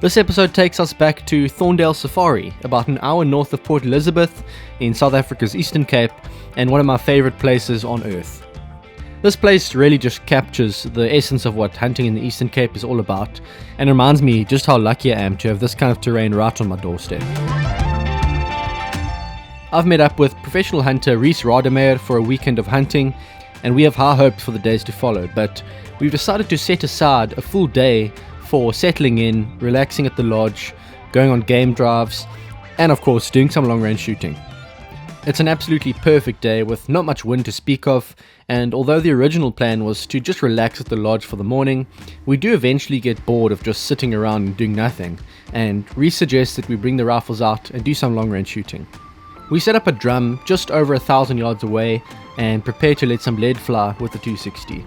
This episode takes us back to Thorndale Safari, about an hour north of Port Elizabeth in South Africa's Eastern Cape, and one of my favourite places on earth. This place really just captures the essence of what hunting in the Eastern Cape is all about, and reminds me just how lucky I am to have this kind of terrain right on my doorstep. I've met up with professional hunter Rhys Rademeyer for a weekend of hunting, and we have high hopes for the days to follow, but we've decided to set aside a full day for settling in, relaxing at the lodge, going on game drives, and of course doing some long range shooting. It's an absolutely perfect day with not much wind to speak of, and although the original plan was to just relax at the lodge for the morning, we do eventually get bored of just sitting around and doing nothing, and Rhys suggests that we bring the rifles out and do some long range shooting. We set up a drum just over 1,000 yards away and prepare to let some lead fly with the 260.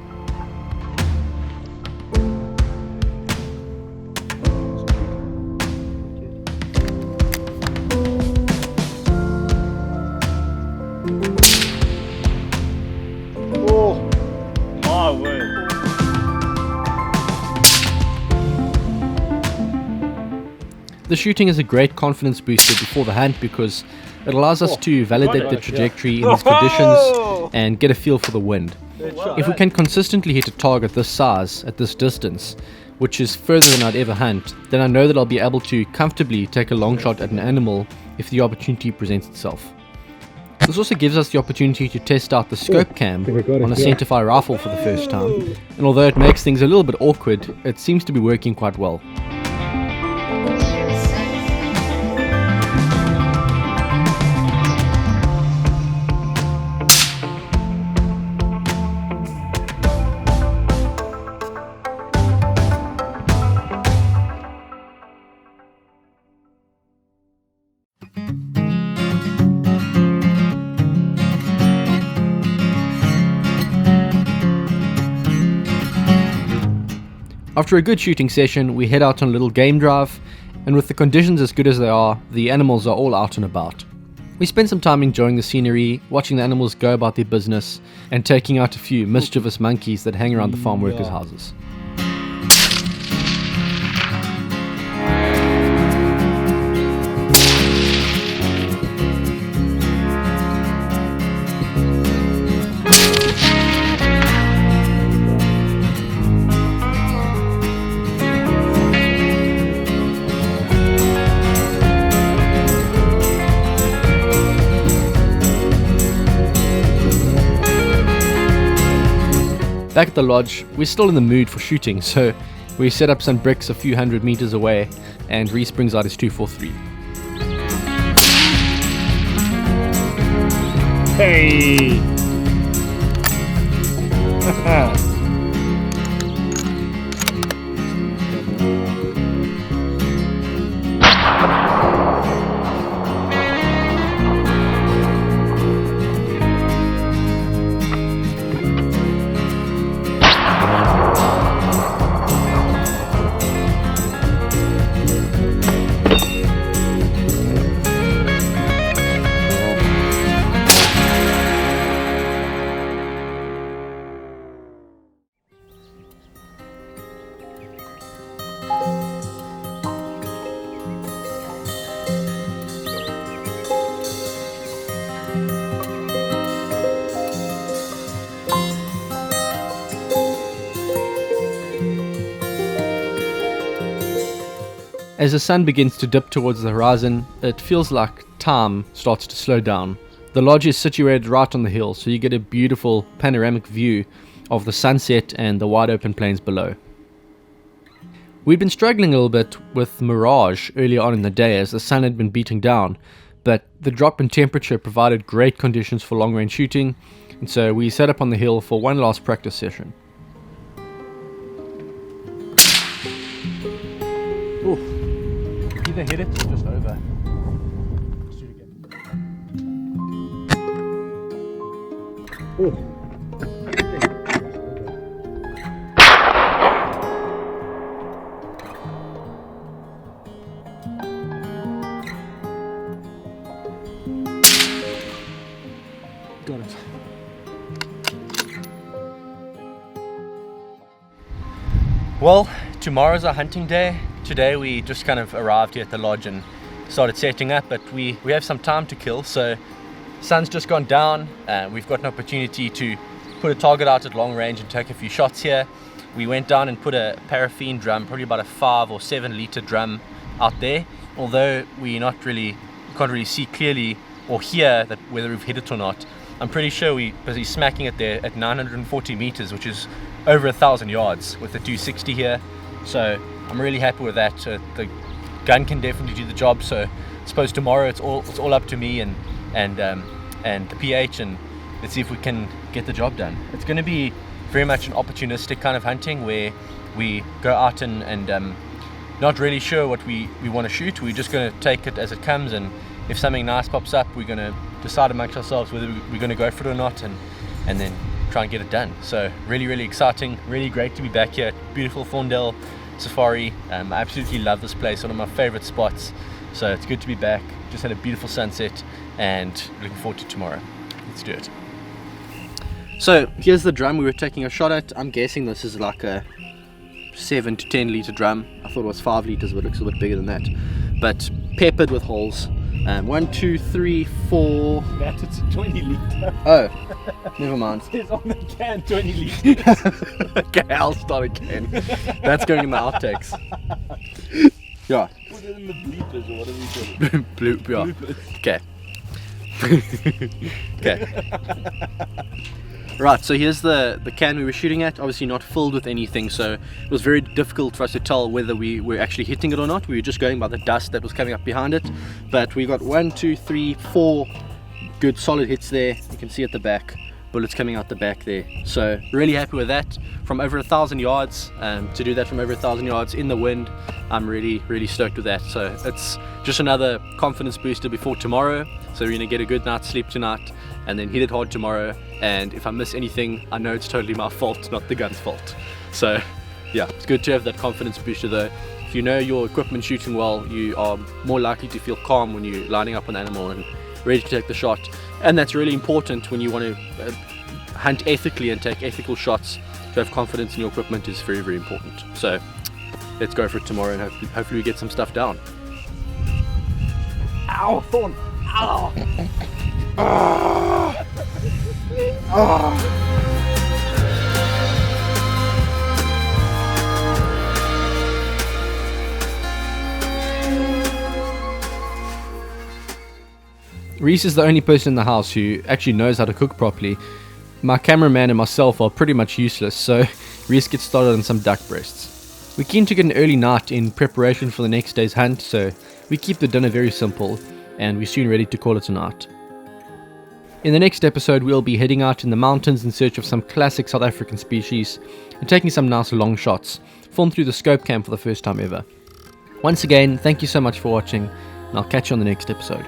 The shooting is a great confidence booster before the hunt because it allows us to validate the trajectory in these conditions and get a feel for the wind. If we can consistently hit a target this size at this distance, which is further than I'd ever hunt, then I know that I'll be able to comfortably take a long shot at an animal if the opportunity presents itself. This also gives us the opportunity to test out the scope cam on a centerfire rifle for the first time, and although it makes things a little bit awkward, it seems to be working quite well. After a good shooting session, we head out on a little game drive, and with the conditions as good as they are, the animals are all out and about. We spend some time enjoying the scenery, watching the animals go about their business, and taking out a few mischievous monkeys that hang around the farm workers' houses. Back at the lodge, we're still in the mood for shooting, so we set up some bricks a few hundred meters away, and Rhys brings out his 243. Hey! As the sun begins to dip towards the horizon, it feels like time starts to slow down. The lodge is situated right on the hill, so you get a beautiful panoramic view of the sunset and the wide open plains below. We'd been struggling a little bit with mirage earlier on in the day as the sun had been beating down, but the drop in temperature provided great conditions for long range shooting, and so we set up on the hill for one last practice session. Ooh. Either hit it or just over. Let's do it again. Oh. Got it. Well, tomorrow's our hunting day. today we just kind of arrived here at the lodge and started setting up, but we have some time to kill. So sun's just gone down. We've got an opportunity to put a target out at long range and take a few shots here. We went down and put a paraffin drum, probably about a 5 or 7 litre drum out there. Although we can't really see clearly or hear that whether we've hit it or not. I'm pretty sure we're busy smacking it there at 940 meters, which is over 1,000 yards with the 260 here. So I'm really happy with that. The gun can definitely do the job. So I suppose tomorrow it's all up to me and the PH, and let's see if we can get the job done. It's going to be very much an opportunistic kind of hunting where we go out and not really sure what we want to shoot. We're just going to take it as it comes, and if something nice pops up, we're going to decide amongst ourselves whether we're going to go for it or not, and then try and get it done. So really exciting, really great to be back here at Beautiful Thorndale Safari. I absolutely love this place, one of my favorite spots. So it's good to be back. Just had a beautiful sunset and looking forward to tomorrow. Let's do it. So here's the drum we were taking a shot at. I'm guessing this is like a 7 to 10 litre drum. I thought it was 5 litres, but it looks a bit bigger than that. But peppered with holes. 1, 2, 3, 4. That it's a 20 litre. Oh, never mind. It says on the can 20 litres. Okay, I'll start again. That's going in the outtakes. Yeah. Put it in the bleepers or whatever you call it. Bloop, yeah. Bloopers. Okay. Right, so here's the can we were shooting at, obviously not filled with anything, so it was very difficult for us to tell whether we were actually hitting it or not. We were just going by the dust that was coming up behind it, but we got 1, 2, 3, 4 good solid hits there. You can see at the back, bullets coming out the back there. So really happy with that. From over 1,000 yards, to do that from over 1,000 yards in the wind, I'm really stoked with that. So it's just another confidence booster before tomorrow. So we're gonna get a good night's sleep tonight and then hit it hard tomorrow. And if I miss anything, I know it's totally my fault, not the gun's fault. So yeah, it's good to have that confidence booster though. If you know your equipment's shooting well, you are more likely to feel calm when you're lining up an animal and ready to take the shot. And that's really important when you want to hunt ethically and take ethical shots. To have confidence in your equipment is very important. So let's go for it tomorrow and hopefully we get some stuff down. Ow, Thorn! Ow! Reese is the only person in the house who actually knows how to cook properly. My cameraman and myself are pretty much useless, so Reese gets started on some duck breasts. We're keen to get an early night in preparation for the next day's hunt, so we keep the dinner very simple, and we're soon ready to call it a night. In the next episode, we'll be heading out in the mountains in search of some classic South African species, and taking some nice long shots, filmed through the scope cam for the first time ever. Once again, thank you so much for watching, and I'll catch you on the next episode.